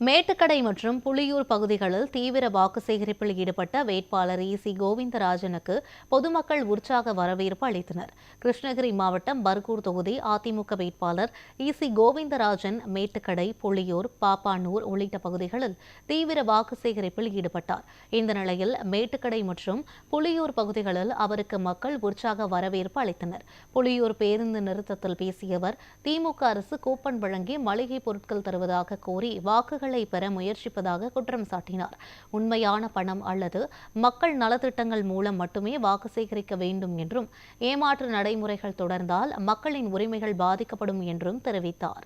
மேட்டுக்கடை மற்றும் புலியூர் பகுதிகளில் தீவிர வாக்கு சேகரிப்பில் ஈடுபட்ட வேட்பாளர் ஈசி கோவிந்தராஜனுக்கு பொதுமக்கள் உற்சாக வரவேற்பு அளித்தனர். கிருஷ்ணகிரி மாவட்டம் பர்கூர் தொகுதி அதிமுக வேட்பாளர் ஈசி கோவிந்தராஜன் மேட்டுக்கடை, புலியூர், பாப்பானூர் உள்ளிட்ட பகுதிகளில் தீவிர வாக்கு சேகரிப்பில் ஈடுபட்டார். இந்த நிலையில் மேட்டுக்கடை மற்றும் புலியூர் பகுதிகளில் அவருக்கு மக்கள் உற்சாக வரவேற்பு அளித்தனர். புலியூர் பேருந்து நிறுத்தத்தில் பேசிய அவர், திமுக அரசு கூப்பன் வழங்கி மளிகை பொருட்கள் தருவதாக கூறி வாக்குகள் பெற முயற்சிப்பதாக குற்றம் சாட்டினார். உண்மையான பணம் அல்லது மக்கள் நலத்திட்டங்கள் மூலம் மட்டுமே வாக்கு சேகரிக்க வேண்டும் என்றும், ஏமாற்று நடைமுறைகள் தொடர்ந்தால் மக்களின் உரிமைகள் பாதிக்கப்படும் என்றும் தெரிவித்தார்.